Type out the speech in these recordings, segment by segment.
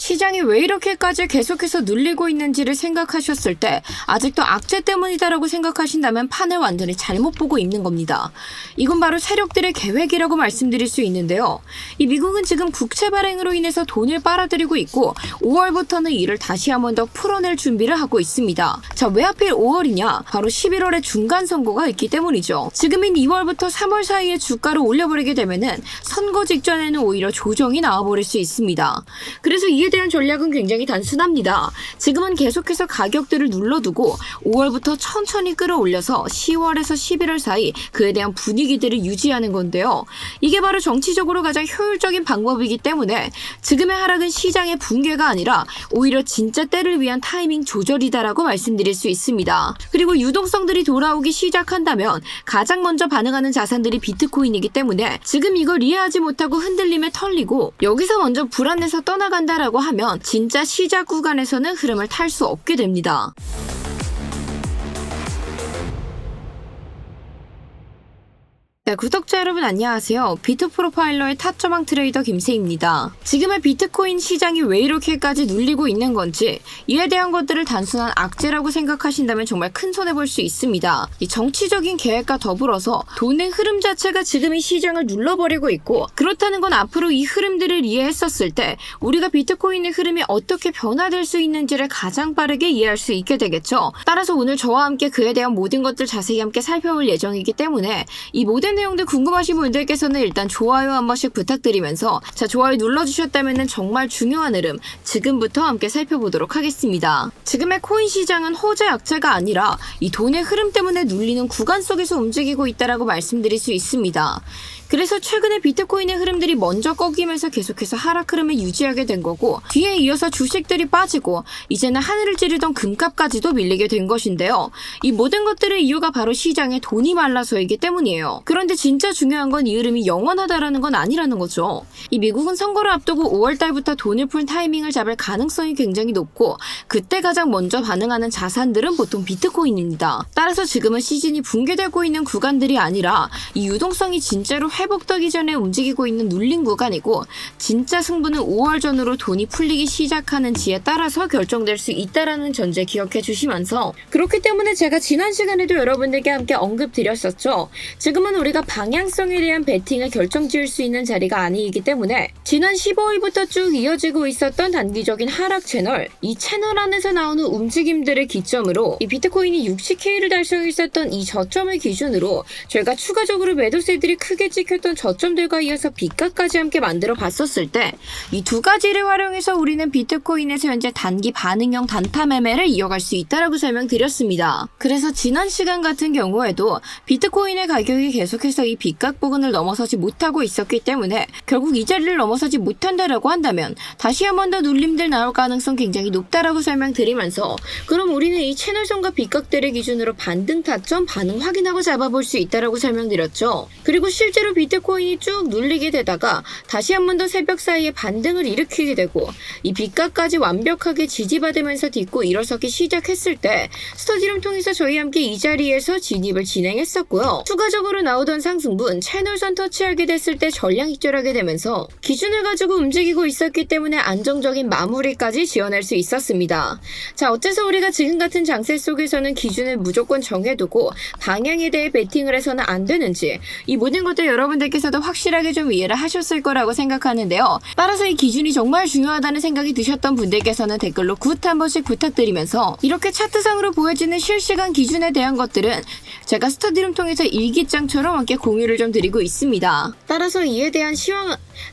시장이 왜 이렇게까지 계속해서 눌리고 있는지를 생각하셨을 때 아직도 악재 때문이다라고 생각하신다면 판을 완전히 잘못 보고 있는 겁니다. 이건 바로 세력들의 계획이라고 말씀드릴 수 있는데요. 이 미국은 지금 국채 발행으로 인해서 돈을 빨아들이고 있고 5월부터는 이를 다시 한번 더 풀어낼 준비를 하고 있습니다. 자, 왜 하필 5월이냐? 바로 11월에 중간 선거가 있기 때문이죠. 지금인 2월부터 3월 사이에 주가를 올려버리게 되면은 선거 직전에는 오히려 조정이 나와버릴 수 있습니다. 그래서 이에 대한 전략은 굉장히 단순합니다. 지금은 계속해서 가격들을 눌러두고 5월부터 천천히 끌어올려서 10월에서 11월 사이 그에 대한 분위기들을 유지하는 건데요. 이게 바로 정치적으로 가장 효율적인 방법이기 때문에 지금의 하락은 시장의 붕괴가 아니라 오히려 진짜 때를 위한 타이밍 조절이다라고 말씀드릴 수 있습니다. 그리고 유동성들이 돌아오기 시작한다면 가장 먼저 반응하는 자산들이 비트코인이기 때문에 지금 이걸 이해하지 못하고 흔들림에 털리고 여기서 먼저 불안해서 떠나간다라고 하면 진짜 시작 구간에서는 흐름을 탈 수 없게 됩니다. 네, 구독자 여러분 안녕하세요. 비트프로파일러의 타점왕 트레이더 김세희입니다. 지금의 비트코인 시장이 왜 이렇게까지 눌리고 있는 건지 이에 대한 것들을 단순한 악재라고 생각하신다면 정말 큰 손해 볼 수 있습니다. 이 정치적인 계획과 더불어서 돈의 흐름 자체가 지금 이 시장을 눌러버리고 있고 그렇다는 건 앞으로 이 흐름들을 이해했었을 때 우리가 비트코인의 흐름이 어떻게 변화될 수 있는지를 가장 빠르게 이해할 수 있게 되겠죠. 따라서 오늘 저와 함께 그에 대한 모든 것들 자세히 함께 살펴볼 예정이기 때문에 이 모든 내용들 궁금하신 분들께서는 일단 좋아요 한 번씩 부탁드리면서 자, 좋아요 눌러주셨다면 정말 중요한 흐름 지금부터 함께 살펴보도록 하겠습니다. 지금의 코인 시장은 호재 악재가 아니라 이 돈의 흐름 때문에 눌리는 구간 속에서 움직이고 있다라고 말씀드릴 수 있습니다. 그래서 최근에 비트코인의 흐름들이 먼저 꺾이면서 계속해서 하락 흐름을 유지하게 된 거고 뒤에 이어서 주식들이 빠지고 이제는 하늘을 찌르던 금값까지도 밀리게 된 것인데요. 이 모든 것들의 이유가 바로 시장에 돈이 말라서이기 때문이에요. 그런데 진짜 중요한 건 이 흐름이 영원하다라는 건 아니라는 거죠. 이 미국은 선거를 앞두고 5월달부터 돈을 풀 타이밍을 잡을 가능성이 굉장히 높고 그때 가장 먼저 반응하는 자산들은 보통 비트코인입니다. 따라서 지금은 시즌이 붕괴되고 있는 구간들이 아니라 이 유동성이 진짜로 회복되기 전에 움직이고 있는 눌린 구간이고 진짜 승부는 5월 전으로 돈이 풀리기 시작하는지에 따라서 결정될 수 있다라는 전제 기억해 주시면서 그렇기 때문에 제가 지난 시간에도 여러분들께 함께 언급드렸었죠. 지금은 우리가 방향성에 대한 베팅을 결정지을 수 있는 자리가 아니기 때문에 지난 15일부터 쭉 이어지고 있었던 단기적인 하락 채널 이 채널 안에서 나오는 움직임들을 기점으로 이 비트코인이 60K를 달성했었던 이 저점을 기준으로 저희가 추가적으로 매도세들이 크게 찍혔던 저점들과 이어서 비가까지 함께 만들어 봤었을 때 이 두 가지를 활용해서 우리는 비트코인에서 현재 단기 반응형 단타 매매를 이어갈 수 있다라고 설명드렸습니다. 그래서 지난 시간 같은 경우에도 비트코인의 가격이 계속해서 이 비가 부근을 넘어서지 못하고 있었기 때문에 결국 이 자리를 넘어서지 못한다라고 한다면 다시 한 번 더 눌림들 나올 가능성 굉장히 높다라고 설명드리면서 그럼 우리는 이 채널선과 비각들을 기준으로 반등 타점 반응 확인하고 잡아볼 수 있다라고 설명드렸죠. 그리고 실제로 비트코인이 쭉 눌리게 되다가 다시 한 번 더 새벽 사이에 반등을 일으키게 되고 이 비가까지 완벽하게 지지받으면서 딛고 일어서기 시작했을 때 스터디룸 통해서 저희 함께 이 자리에서 진입을 진행했었고요. 추가적으로 나오던 상승분 채널선 터치하게 됐을 때 전량 익절하게 되면서 기준을 가지고 움직이고 있었기 때문에 안정적인 마무리까지 지어낼 수 있었습니다. 자, 어째서 우리가 지금 같은 장세 속에서는 기준을 무조건 정해두고 방향에 대해 베팅을 해서는 안 되는지 이 모든 것들 여러분들께서도 확실하게 좀 이해를 하셨을 거라고 생각하는데요. 따라서 이 기준이 정말 중요하다는 생각이 드셨던 분들께서는 댓글로 굿 한 번씩 부탁드리면서 이렇게 차트상으로 보여지는 실시간 기준에 대한 것들은 제가 스터디룸 통해서 일기장처럼 함께 공유를 좀 드리고 있습니다.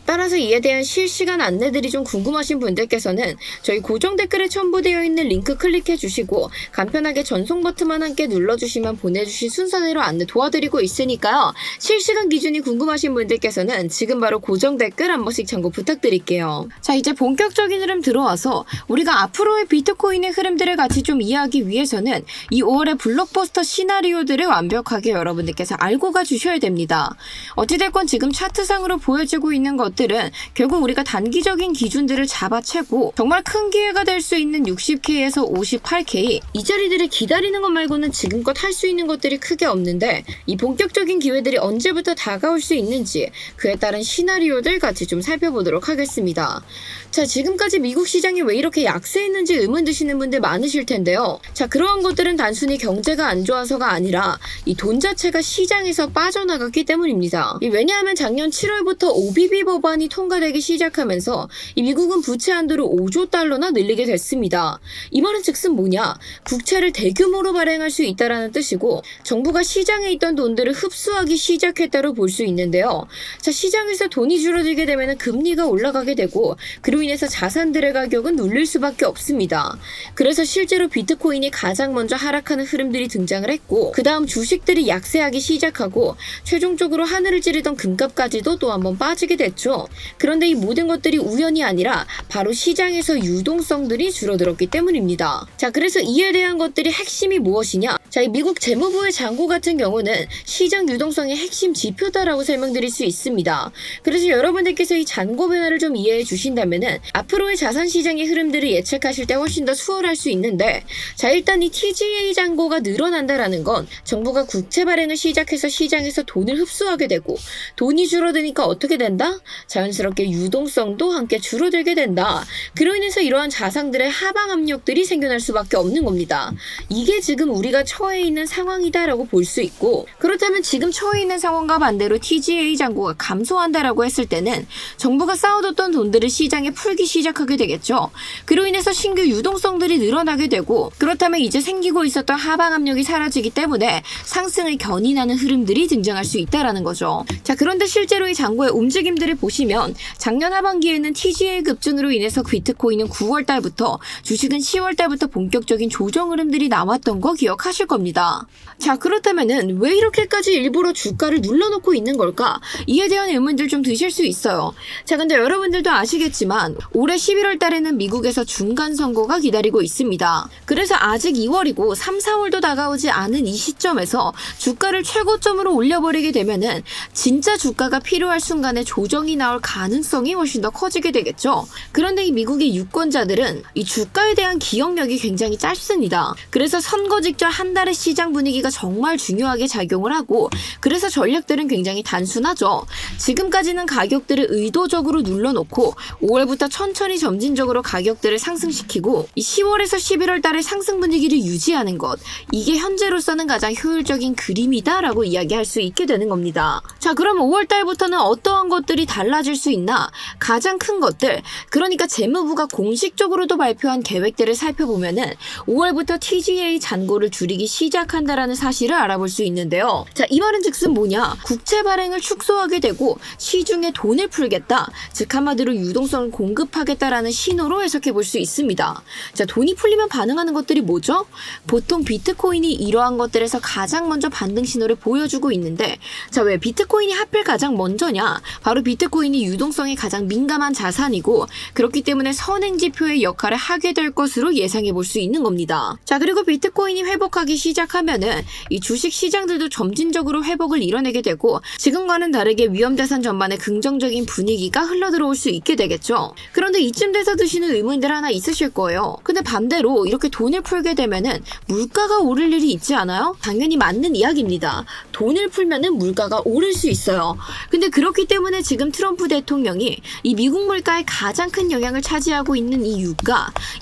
따라서 이에 대한 실시간 안내들이 좀 궁금하신 분들께서는 저희 고정 댓글에 첨부되어 있는 링크 클릭해 주시고 간편하게 전송 버튼만 함께 눌러주시면 보내주신 순서대로 안내 도와드리고 있으니까요. 실시간 기준이 궁금하신 분들께서는 지금 바로 고정 댓글 한 번씩 참고 부탁드릴게요. 자, 이제 본격적인 흐름 들어와서 우리가 앞으로의 비트코인의 흐름들을 같이 좀 이해하기 위해서는 이 5월의 블록버스터 시나리오들을 완벽하게 여러분들께서 알고 가주셔야 됩니다. 어찌됐건 지금 차트상으로 보여지고 있는 것들은 결국 우리가 단기적인 기준들을 잡아채고 정말 큰 기회가 될 수 있는 60K에서 58K 이 자리들을 기다리는 것 말고는 지금껏 할 수 있는 것들이 크게 없는데 이 본격적인 기회들이 언제부터 다가올 다가올 수 있는지 그에 따른 시나리오들 같이 좀 살펴보도록 하겠습니다. 자, 지금까지 미국 시장이 왜 이렇게 약세했는지 의문 드시는 분들 많으실 텐데요. 자, 그러한 것들은 단순히 경제가 안 좋아서가 아니라 이 돈 자체가 시장에서 빠져나갔기 때문입니다. 왜냐하면 작년 7월부터 OBB 법안이 통과되기 시작하면서 이 미국은 부채 한도를 5조 달러나 늘리게 됐습니다. 이 말은 즉슨 뭐냐? 국채를 대규모로 발행할 수 있다라는 뜻이고 정부가 시장에 있던 돈들을 흡수하기 시작했다고 볼 수 있는데요. 자, 시장에서 돈이 줄어들게 되면 금리가 올라가게 되고 그로 인해서 자산들의 가격은 눌릴 수밖에 없습니다. 그래서 실제로 비트코인이 가장 먼저 하락하는 흐름들이 등장을 했고 그 다음 주식들이 약세하기 시작하고 최종적으로 하늘을 찌르던 금값까지도 또 한번 빠지게 됐죠. 그런데 이 모든 것들이 우연이 아니라 바로 시장에서 유동성들이 줄어들었기 때문입니다. 자, 그래서 이에 대한 것들이 핵심이 무엇이냐? 자, 이 미국 재무부의 잔고 같은 경우는 시장 유동성의 핵심 지표다라고 설명드릴 수 있습니다. 그래서 여러분들께서 이 잔고 변화를 좀 이해해 주신다면은 앞으로의 자산 시장의 흐름들을 예측하실 때 훨씬 더 수월할 수 있는데, 자, 일단 이 TGA 잔고가 늘어난다라는 건 정부가 국채 발행을 시작해서 시장에서 돈을 흡수하게 되고 돈이 줄어드니까 어떻게 된다? 자연스럽게 유동성도 함께 줄어들게 된다. 그로 인해서 이러한 자산들의 하방 압력들이 생겨날 수밖에 없는 겁니다. 이게 지금 우리가 처해 있는 상황이다라고 볼 수 있고, 그렇다면 지금 처해 있는 상황과 반대로 TGA 잔고가 감소한다라고 했을 때는 정부가 쌓아뒀던 돈들을 시장에 풀기 시작하게 되겠죠. 그로 인해서 신규 유동성들이 늘어나게 되고, 그렇다면 이제 생기고 있었던 하방 압력이 사라지기 때문에 상승을 견인하는 흐름들이 등장할 수 있다라는 거죠. 자, 그런데 실제로 이 잔고의 움직임들을 보시면 작년 하반기에는 TGA 급증으로 인해서 비트코인은 9월 달부터, 주식은 10월 달부터 본격적인 조정 흐름들이 나왔던 거 기억하실 겁니다. 자, 그렇다면은 왜 이렇게까지 일부러 주가를 눌러놓고 있는 걸까? 이에 대한 의문들 좀 드실 수 있어요. 자, 근데 여러분들도 아시겠지만 올해 11월 달에는 미국에서 중간 선거가 기다리고 있습니다. 그래서 아직 2월이고 3, 4월도 다가오지 않은 이 시점에서 주가를 최고점으로 올려버리게 되면은 진짜 주가가 필요할 순간에 조정이 나올 가능성이 훨씬 더 커지게 되겠죠. 그런데 이 미국의 유권자들은 이 주가에 대한 기억력이 굉장히 짧습니다. 그래서 선거 직전 한 달의 시장 분위기가 정말 중요하게 작용을 하고, 그래서 전략들은 굉장히 단순하죠. 지금까지는 가격들을 의도적으로 눌러놓고 5월부터 천천히 점진적으로 가격들을 상승시키고 이 10월에서 11월 달의 상승 분위기를 유지하는 것, 이게 현재로서는 가장 효율적인 그림이다라고 이야기할 수 있게 되는 겁니다. 자, 그럼 5월 달부터는 어떠한 것들이 달라질 수 있나? 가장 큰 것들, 그러니까 재무부가 공식적으로도 발표한 계획들을 살펴보면은 5월부터 TGA 잔고를 줄이기 시작한다라는 사실을 알아볼 수 있는데요. 자, 이 말은 즉슨 뭐냐? 국채 발행을 축소하게 되고 시중에 돈을 풀겠다, 즉 한마디로 유동성을 공급하겠다라는 신호로 해석해 볼 수 있습니다. 자, 돈이 풀리면 반응하는 것들이 뭐죠? 보통 비트코인이 이러한 것들에서 가장 먼저 반등 신호를 보여주고 있는데, 자, 왜 비트코인이 하필 가장 먼저냐? 바로 비트코인이 유동성에 가장 민감한 자산이고 그렇기 때문에 선행지표의 역할을 하게 될 것으로 예상해 볼 수 있는 겁니다. 자, 그리고 비트코인이 회복하기 시작하면은 이 주식 시장들도 점진적으로 회복을 이뤄내게 되고 지금과는 다르게 위험자산 전반에 긍정적인 분위기가 흘러들어올 수 있게 되겠죠. 그런데 이쯤 돼서 드시는 의문들 하나 있으실 거예요. 근데 반대로 이렇게 돈을 풀게 되면은 물가가 오를 일이 있지 않아요? 당연히 맞는 이야기입니다. 돈을 풀면은 물가가 오를 수 있어요. 근데 그렇기 때문에 지금 트럼프 대통령이 이 미국 물가에 가장 큰 영향을 차지하고 있는 이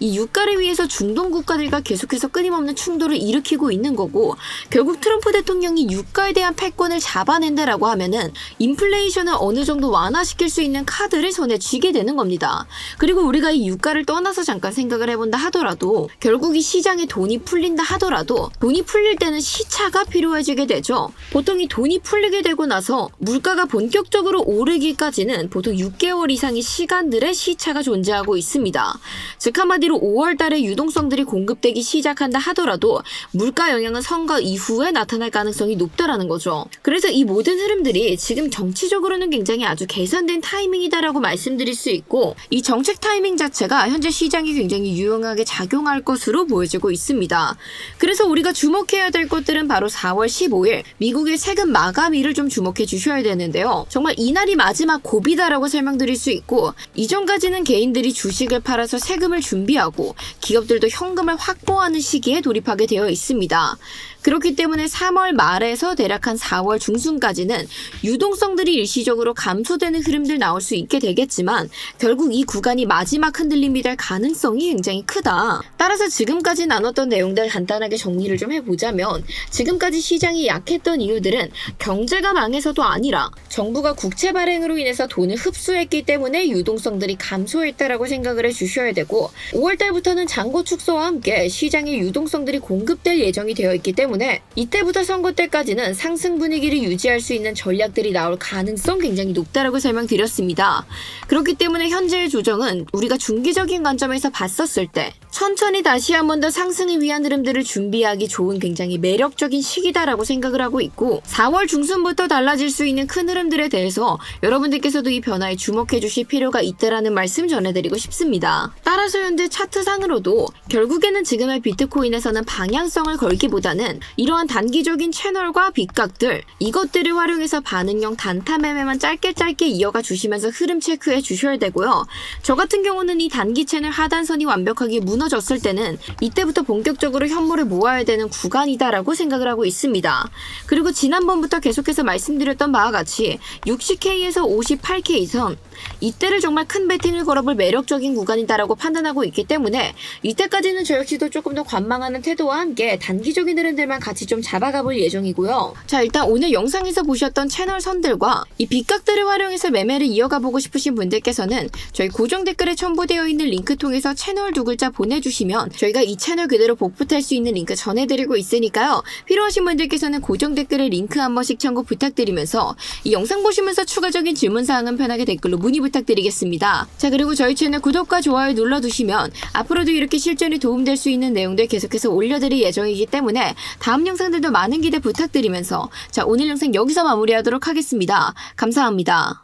유가를 위해서 중동 국가들과 계속해서 끊임없는 충돌을 일으키고 있는 거고, 결국 트럼프 대통령이 유가에 대한 패권을 잡아낸다라고 하면은 인플레이션을 어느 정도 완화시킬 수 있는 카드를 손에 쥐게 되는 겁니다. 그리고 우리가 이 유가를 떠나서 잠깐 생각을 해본다 하더라도 결국 이 시장에 돈이 풀린다 하더라도 돈이 풀릴 때는 시차가 필요해지게 되죠. 보통 이 돈이 풀리게 되고 나서 물가가 본격적으로 오르기까지는 보통 6개월 이상의 시간들의 시차가 존재하고 있습니다. 즉 한마디로 5월 달에 유동성들이 공급되기 시작한다 하더라도 물가 영향은 선거 이후에 나타날 가능성이 높다라는 거죠. 그래서 이 모든 흐름들이 지금 정치적으로는 굉장히 아주 계산된 타이밍이다라고 말씀드릴 수 있고, 이 정책 타이밍 자체가 현재 시장이 굉장히 유용하게 작용할 것으로 보여지고 있습니다. 그래서 우리가 주목해야 될 것들은 바로 4월 15일 미국의 세금 마감일을 좀 주목해 주셔야 되는데요. 정말 이날이 마지막 고비다라고 설명드릴 수 있고, 이전까지는 개인들이 주식을 팔아서 세금을 준비하고 기업들도 현금을 확보하는 시기에 돌입하게 되어 있습니다. 그렇기 때문에 3월 말에서 대략 한 4월 중순까지는 유동성들이 일시적으로 감소되는 흐름들 나올 수 있게 되겠지만 결국 이 구간이 마지막 흔들림이 될 가능성이 굉장히 크다. 따라서 지금까지 나눴던 내용들 간단하게 정리를 좀 해보자면 지금까지 시장이 약했던 이유들은 경제가 망해서도 아니라 정부가 국채 발행으로 인해서 돈을 흡수했기 때문에 유동성들이 감소했다라고 생각을 해주셔야 되고 5월달부터는 잔고 축소와 함께 시장에 유동성들이 공급될 예정이 되어 있기 때문에 이때부터 선거 때까지는 상승 분위기를 유지할 수 있는 전략들이 나올 가능성 굉장히 높다라고 설명드렸습니다. 그렇기 때문에 현재의 조정은 우리가 중기적인 관점에서 봤었을 때 천천히 다시 한 번 더 상승을 위한 흐름들을 준비하기 좋은 굉장히 매력적인 시기다라고 생각을 하고 있고 4월 중순부터 달라질 수 있는 큰 흐름들에 대해서 여러분들께서도 이 변화에 주목해 주실 필요가 있다라는 말씀 전해드리고 싶습니다. 따라서 현재 차트상으로도 결국에는 지금의 비트코인에서는 방향성을 걸기보다는 이러한 단기적인 채널과 빗각들 이것들을 활용해서 반응형 단타 매매만 짧게 이어가 주시면서 흐름 체크해 주셔야 되고요. 저 같은 경우는 이 단기 채널 하단선이 완벽하게 무너졌을 때는 이때부터 본격적으로 현물을 모아야 되는 구간이다라고 생각을 하고 있습니다. 그리고 지난번부터 계속해서 말씀드렸던 바와 같이 60K에서 58K 선 이때를 정말 큰 배팅을 걸어볼 매력적인 구간이다라고 판단하고 있기 때문에 이때까지는 저 역시도 조금 더 관망하는 태도와 함께 단기적인 흐름들만 같이 좀 잡아가 볼 예정이고요. 자, 일단 오늘 영상에서 보셨던 채널 선들과 이 빗각들을 활용해서 매매를 이어가 보고 싶으신 분들께서는 저희 고정 댓글에 첨부되어 있는 링크 통해서 채널 두 글자 보내주시면 저희가 이 채널 그대로 복붙할 수 있는 링크 전해드리고 있으니까요. 필요하신 분들께서는 고정 댓글에 링크 한 번씩 참고 부탁드리면서 이 영상 보시면서 추가적인 질문사항은 편하게 댓글로 문의 부탁드리겠습니다. 자, 그리고 저희 채널 구독과 좋아요 눌러두시면 앞으로도 이렇게 실전에 도움될 수 있는 내용들 계속해서 올려드릴 예정이기 때문에 다음 영상들도 많은 기대 부탁드리면서 자, 오늘 영상 여기서 마무리하도록 하겠습니다. 감사합니다.